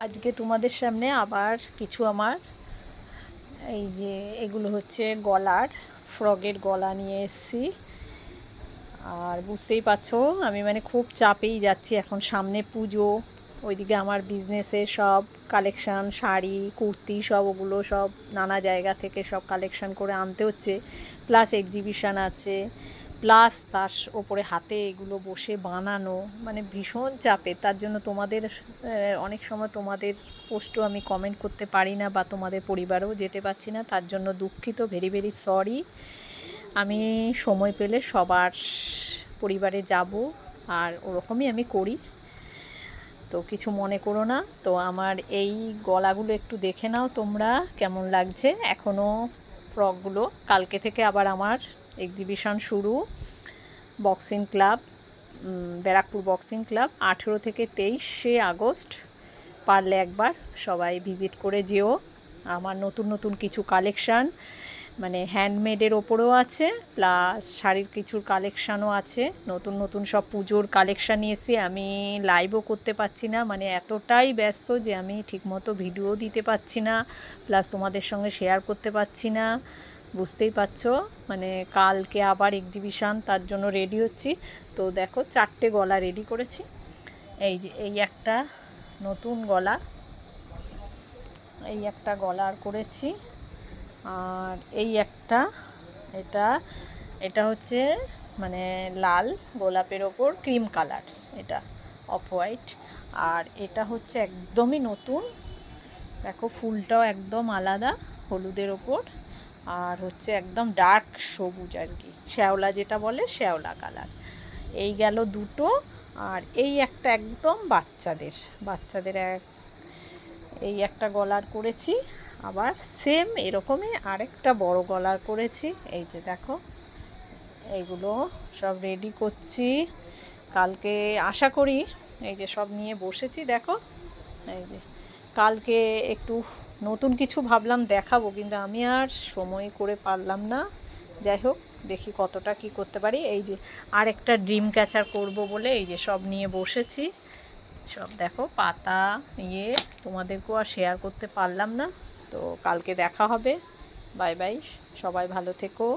আজকে তোমাদের সামনে আবার কিছু আমার এই যে এগুলো হচ্ছে গলার ফ্রগের গলা নিয়ে এসেছি। আর বুঝতেই পারছো আমি খুব চাপেই যাচ্ছি, এখন সামনে পুজো, ওইদিকে আমার বিজনেসের সব কালেকশান, শাড়ি, কুর্তি, সব ওগুলো সব নানা জায়গা থেকে সব কালেকশান করে আনতে হচ্ছে, প্লাস এক্সিবিশান আছে, প্লাস তার ওপরে হাতে এগুলো বসে বানানো, ভীষণ চাপে। তার জন্য তোমাদের অনেক সময় তোমাদের পোস্টও আমি কমেন্ট করতে পারি না বা তোমাদের পরিবারেও যেতে পারছি না, তার জন্য দুঃখিত, ভেরি ভেরি সরি। আমি সময় পেলে সবার পরিবারে যাব, আর ওরকমই আমি করি, তো কিছু মনে করো না। তো আমার এই গলাগুলো একটু দেখে নাও তোমরা কেমন লাগছে। এখনও ফ্রকগুলো, কালকে থেকে আবার আমার এক্সিবিশন শুরু, boxing club, Barrackpore boxing club, 18 থেকে 23শে আগস্ট। পারলে একবার সবাই ভিজিট করে যেও। আমার নতুন নতুন কিছু কালেকশান হ্যান্ডমেডের ওপরেও আছে, প্লাস শাড়ির কিছুর কালেকশানও আছে। নতুন নতুন সব পুজোর কালেকশান নিয়েছি। আমি লাইভও করতে পারছি না, এতটাই ব্যস্ত যে আমি ঠিকমতো ভিডিও দিতে পারছি না, প্লাস তোমাদের সঙ্গে শেয়ার করতে পারছি না, বুঝতেই পারছো। কালকে আবার এক্সিবিশান, তার জন্য রেডি হচ্ছি। তো দেখো 4টে গলা রেডি করেছি। এই যে এই একটা নতুন গলা, এই একটা গলার করেছি, আর এই একটা, এটা এটা হচ্ছে লাল গোলাপের ওপর ক্রিম কালার, এটা অফ হোয়াইট। আর এটা হচ্ছে একদমই নতুন, দেখো ফুলটাও একদম আলাদা, হলুদের ওপর, আর হচ্ছে একদম ডার্ক সবুজ আর কি, শ্যাওলা যেটা বলে, শ্যাওলা কালার। এই গেল দুটো। আর এই একটা একদম বাচ্চাদের এই একটা গলার করেছি, আবার সেম এরকমই আরেকটা বড় গলার করেছি। এই যে দেখো, এইগুলো সব রেডি করছি, কালকে আশা করি। এই যে সব নিয়ে বসেছি, দেখো। এই যে কালকে একটু নতুন কিছু ভাবলাম দেখাবো, কিন্তু আমি আর সময় করে পারলাম না। যাই হোক, দেখি কতটা কি করতে পারি। এই যে আর একটা ড্রিম ক্যাচার করব বলে এই যে সব নিয়ে বসেছি, সব দেখো পাতা নিয়ে, তোমাদেরকেও আর শেয়ার করতে পারলাম না। তো কালকে দেখা হবে, বাই বাই, সবাই ভালো থেকো।